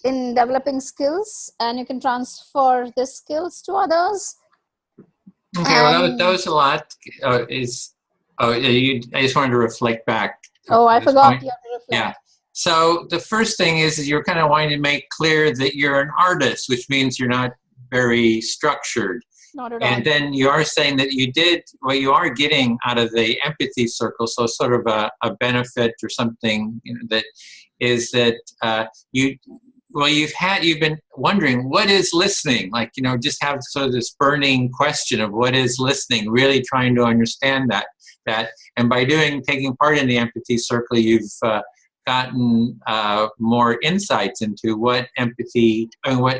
in developing skills, and you can transfer the skills to others. Okay, well, that was a lot. I just wanted to reflect back. Oh, I forgot you have to reflect. Yeah. So the first thing is you're kind of wanting to make clear that you're an artist, which means you're not very structured. Not at all. And then you are saying that you are getting out of the empathy circle, so sort of a benefit or something, that is that you've been wondering, what is listening? Like, just have sort of this burning question of what is listening, really trying to understand that. And by taking part in the empathy circle, you've gotten more insights into what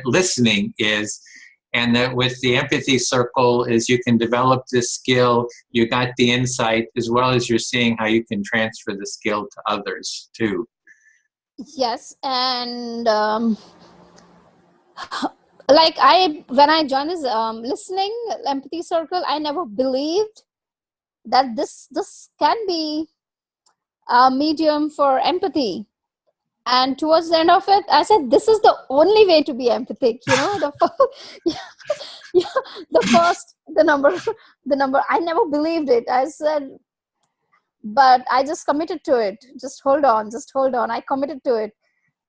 listening is. And that with the empathy circle is you can develop this skill, you got the insight, as well as you're seeing how you can transfer the skill to others too. Yes, and when I joined this listening empathy circle, I never believed that this can be a medium for empathy. And towards the end of it, I said, this is the only way to be empathic. The number. I never believed it. I said, but I just committed to it. Just hold on. I committed to it.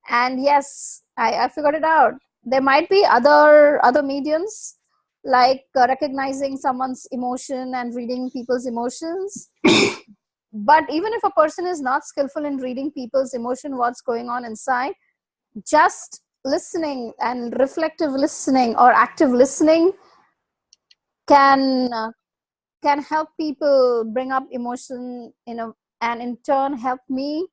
And yes, I figured it out. There might be other mediums, like recognizing someone's emotion and reading people's emotions. But even if a person is not skillful in reading people's emotion, what's going on inside, just listening and reflective listening or active listening can help people bring up emotion, and in turn help me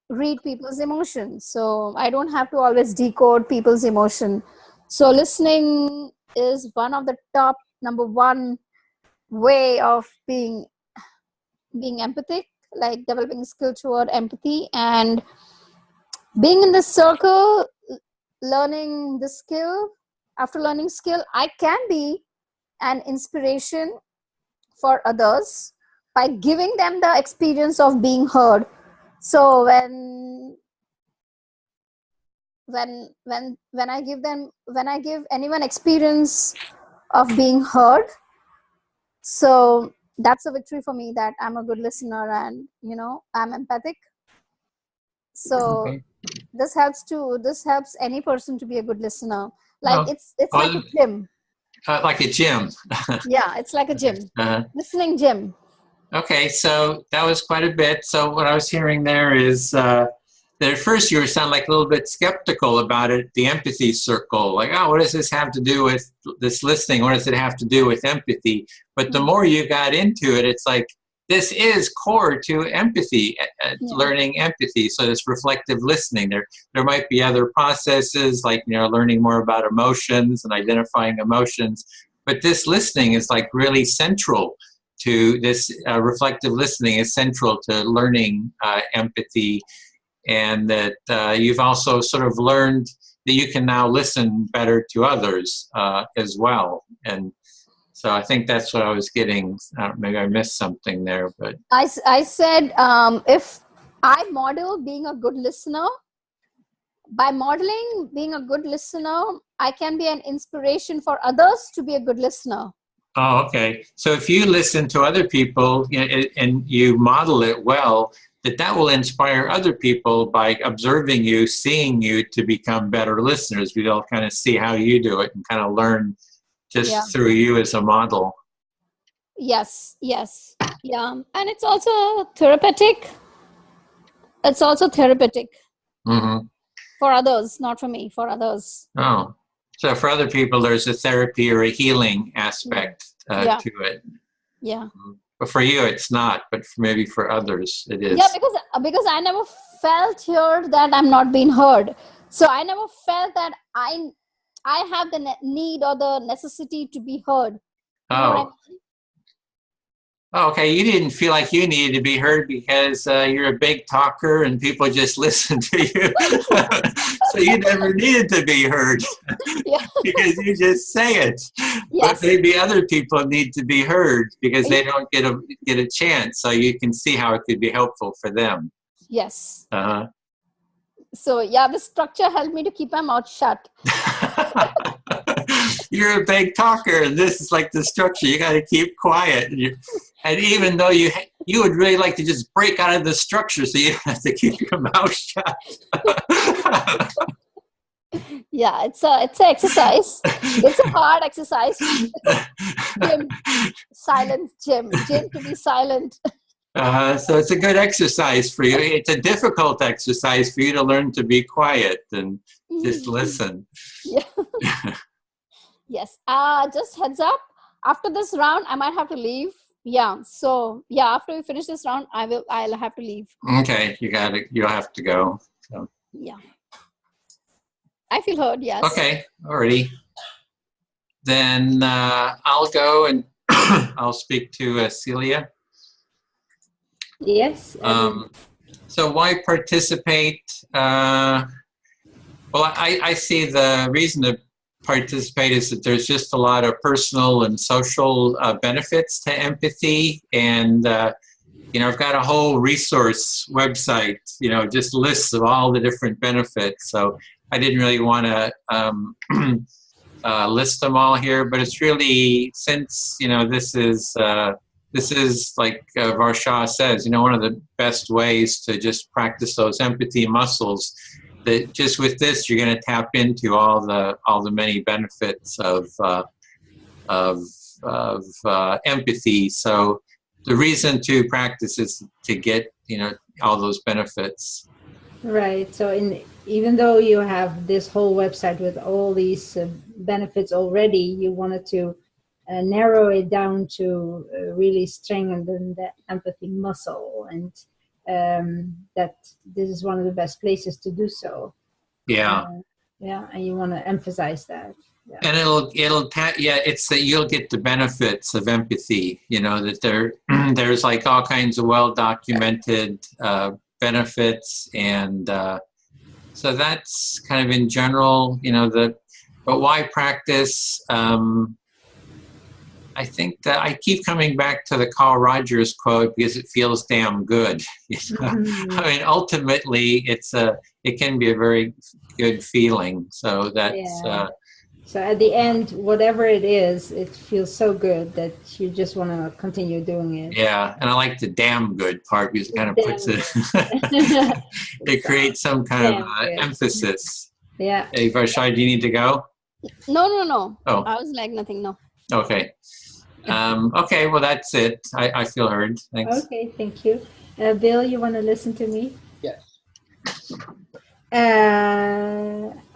read people's emotions. So I don't have to always decode people's emotion. So listening is one of the top number one way of being empathic, like developing skill toward empathy, and being in this circle, learning the skill. After learning skill, I can be an inspiration for others by giving them the experience of being heard. So when I give anyone experience of being heard, so that's a victory for me, that I'm a good listener and I'm empathic. So okay. This helps any person to be a good listener. Like it's like a gym. Like a gym. Yeah, it's like a gym. Listening gym. Okay, so that was quite a bit. So what I was hearing there is that at first you sound like a little bit skeptical about it, the empathy circle. Like, oh, what does this have to do with this listening? What does it have to do with empathy? But the more you got into it, it's like, this is core to empathy, learning empathy. So it's reflective listening. There might be other processes, like learning more about emotions and identifying emotions. But this listening is like really central to this. Reflective listening is central to learning empathy. And that you've also sort of learned that you can now listen better to others as well. And so I think that's what I was getting. Maybe I missed something there, but I said if I model being a good listener, by modeling being a good listener, I can be an inspiration for others to be a good listener. Oh, okay. So if you listen to other people and you model it well, that will inspire other people by observing you, seeing you, to become better listeners. We all kind of see how you do it and kind of learn just through you as a model. Yes. Yeah. And it's also therapeutic. Mm-hmm. For others, not for me, for others. Oh, so for other people, there's a therapy or a healing aspect to it. Yeah. Mm-hmm. But for you, it's not. But maybe for others, it is. Yeah, because I never felt here that I'm not being heard. So I never felt that I have the need or the necessity to be heard. You know what I mean? Oh, okay. You didn't feel like you needed to be heard because you're a big talker and people just listen to you. So you never needed to be heard because you just say it. Yes. But maybe other people need to be heard because they don't get a chance. So you can see how it could be helpful for them. Yes. So yeah, the structure helped me to keep my mouth shut. You're a big talker, and this is like the structure. You got to keep quiet. And even though you would really like to just break out of the structure, so you have to keep your mouth shut. Yeah, it's a exercise. It's a hard exercise. Jim, silent, Jim to be silent. So it's a good exercise for you. It's a difficult exercise for you to learn to be quiet and just listen. Yeah. Yes. Just heads up. After this round, I might have to leave. Yeah. So yeah, after we finish this round, I'll have to leave. Okay, you'll have to go. So. Yeah. I feel heard. Yes. Okay. Alrighty. Then I'll go and I'll speak to Celia. Yes. So why participate? Well, I see the reason to participate is that there's just a lot of personal and social benefits to empathy. And, I've got a whole resource website, just lists of all the different benefits. So I didn't really want to list them all here, but it's really, since, this is like Varsha says, one of the best ways to just practice those empathy muscles. That just with this, you're going to tap into all the many benefits of empathy. So the reason to practice is to get all those benefits. Right. So even though you have this whole website with all these benefits already, you wanted to narrow it down to really strengthen the empathy muscle, and that this is one of the best places to do so. Yeah. And you want to emphasize that. Yeah. And it's that you'll get the benefits of empathy. That there's like all kinds of well-documented benefits, and so that's kind of in general. But why practice? I think that I keep coming back to the Carl Rogers quote because it feels damn good. Mm-hmm. I mean, ultimately, it can be a very good feeling. So that's. Yeah. So at the end, whatever it is, it feels so good that you just want to continue doing it. Yeah, and I like the damn good part because it kind of puts it. It creates some kind of emphasis. Yeah. Hey, Varsha, do you need to go? No. Oh. I was like nothing. No. Okay. Okay, well, that's it. I feel heard. Thanks. Okay, thank you. Bill, you want to listen to me? Yes.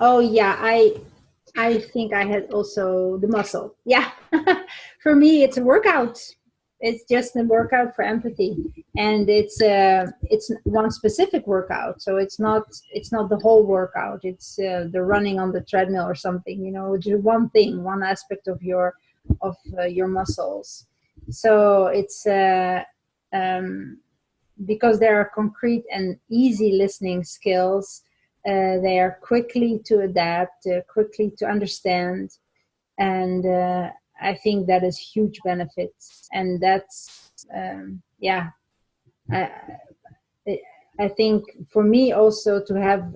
Oh, yeah, I think I had also the muscle. Yeah. For me, it's a workout. It's just a workout for empathy. And it's one specific workout. So it's not the whole workout. It's the running on the treadmill or something, which is one thing, one aspect of your muscles. So it's because there are concrete and easy listening skills, they are quickly to adapt, quickly to understand, and I think that is huge benefits. And that's I think for me also to have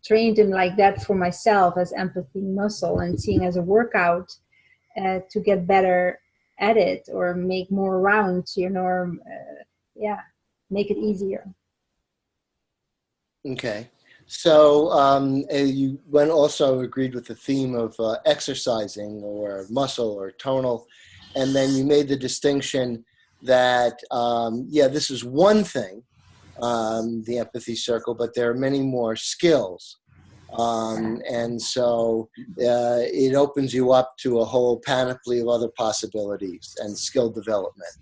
trained him like that for myself as empathy muscle and seeing as a workout to get better at it or make more rounds, or make it easier. Okay. So you went also agreed with the theme of exercising or muscle or tonal, and then you made the distinction that, this is one thing, the empathy circle, but there are many more skills. And so it opens you up to a whole panoply of other possibilities and skill development.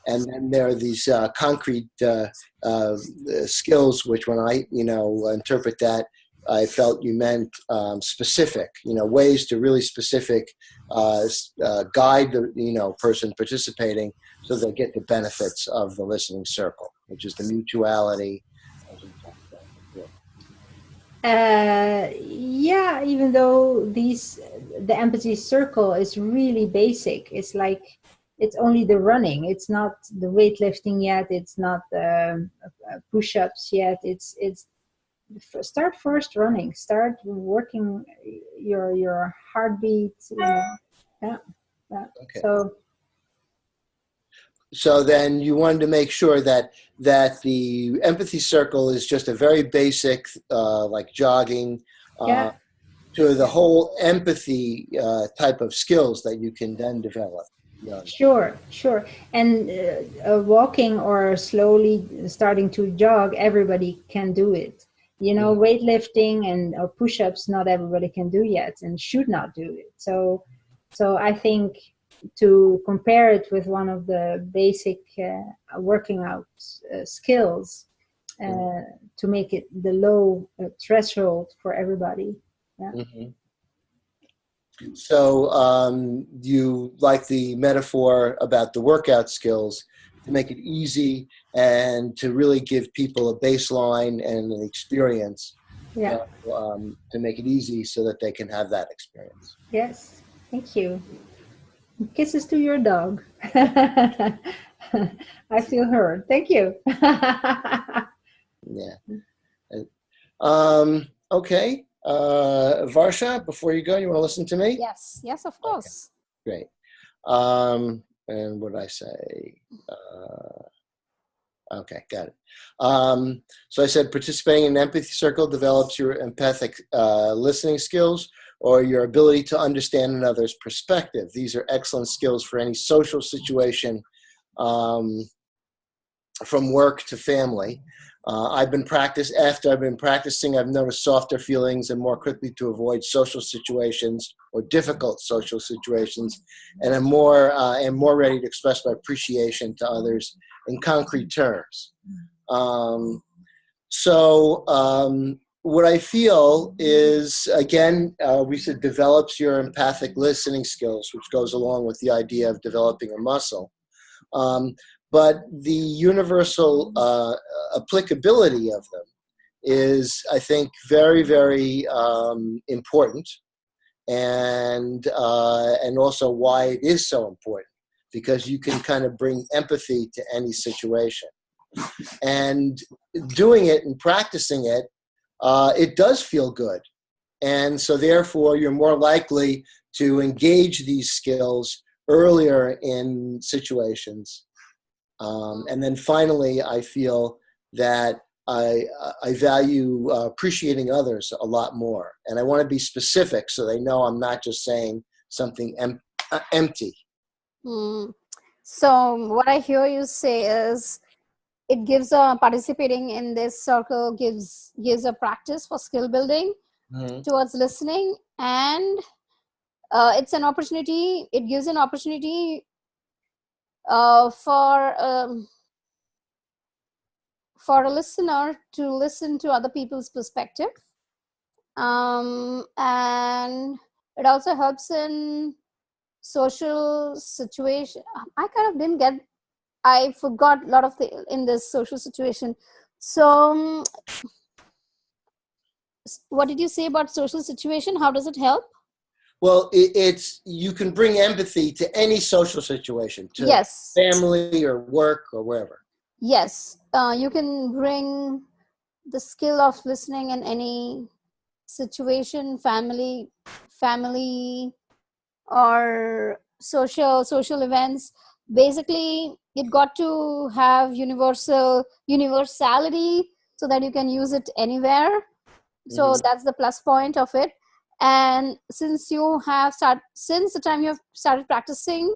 And then there are these concrete skills, which when I, interpret that, I felt you meant specific, ways to really specific guide the, person participating so they get the benefits of the listening circle, which is the mutuality. Even though the empathy circle is really basic, it's like it's only the running. It's not the weightlifting yet. It's not the push-ups yet. It's start first running. Start working your heartbeat. Yeah. Okay. So So then you wanted to make sure that the empathy circle is just a very basic, like jogging, yeah. to the whole empathy type of skills that you can then develop. Yeah. Sure. And walking or slowly starting to jog, everybody can do it. Weightlifting or push-ups, not everybody can do yet and should not do it. So I think to compare it with one of the basic working out skills to make it the low threshold for everybody. Yeah. Mm-hmm. So you like the metaphor about the workout skills to make it easy and to really give people a baseline and an experience. Yeah. To make it easy so that they can have that experience. Yes. Thank you. Kisses to your dog. I feel heard. Thank you. Yeah. Okay. Varsha, before you go, you want to listen to me? Yes, of course. Okay. Great. And what did I say? Okay, got it. So I said participating in an empathy circle develops your empathic listening skills or your ability to understand another's perspective. These are excellent skills for any social situation, from work to family. After I've been practicing, I've noticed softer feelings and more quickly to avoid social situations or difficult social situations, and I'm more ready to express my appreciation to others in concrete terms. What I feel is, again, we said develops your empathic listening skills, which goes along with the idea of developing a muscle. But the universal applicability of them is, I think, very, very important, and also why it is so important, because you can kind of bring empathy to any situation. And doing it and practicing it, it does feel good. And so therefore, you're more likely to engage these skills earlier in situations. And then finally, I feel that I value appreciating others a lot more. And I want to be specific so they know I'm not just saying something empty. So what I hear you say is it gives participating in this circle gives a practice for skill building towards listening, and it's an opportunity. It gives an opportunity for a listener to listen to other people's perspective, and it also helps in social situation. I forgot a lot of in this social situation. So what did you say about social situation? How does it help? Well, it's you can bring empathy to any social situation, to yes, family or work or wherever. Yes, you can bring the skill of listening in any situation, family, or social events. Basically, it got to have universality so that you can use it anywhere. So that's the plus point of it. And since the time you have started practicing,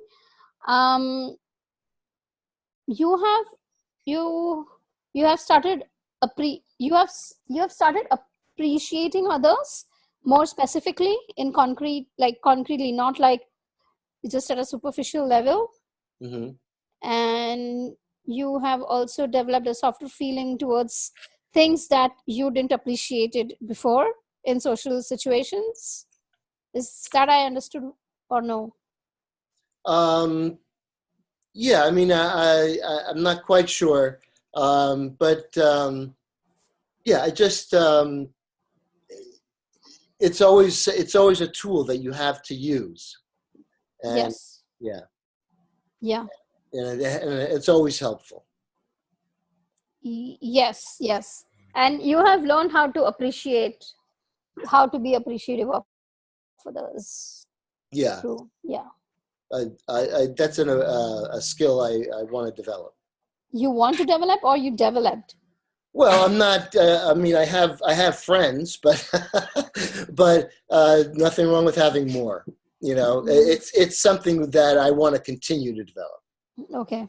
you have started appreciating others more specifically concretely, not like just at a superficial level. And you have also developed a softer feeling towards things that you didn't appreciate it before in social situations. Is that I understood or no? Yeah, I mean, I'm not quite sure, but yeah, I just it's always a tool that you have to use. And Yes. Yeah. Yeah. And it's always helpful. Yes, yes. And you have learned how to appreciate, how to be appreciative of others. Yeah. True. Yeah. That's a skill I want to develop. You want to develop, or you developed? Well, I'm not. I mean, I have friends, but but nothing wrong with having more. You know, it's something that I want to continue to develop. Okay.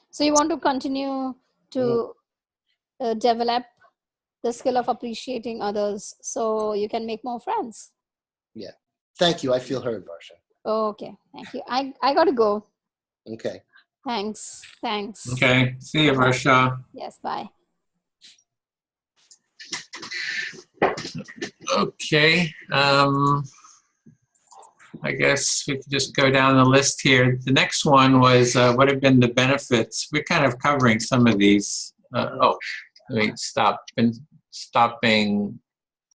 So you want to continue to develop the skill of appreciating others, so you can make more friends. Yeah. Thank you. I feel heard, Varsha. Okay. Thank you. I got to go. Okay. Thanks. Thanks. Okay. See you, Varsha. Yes. Bye. Okay. I guess we could just go down the list here. The next one was what have been the benefits? We're kind of covering some of these. Let me stop and stopping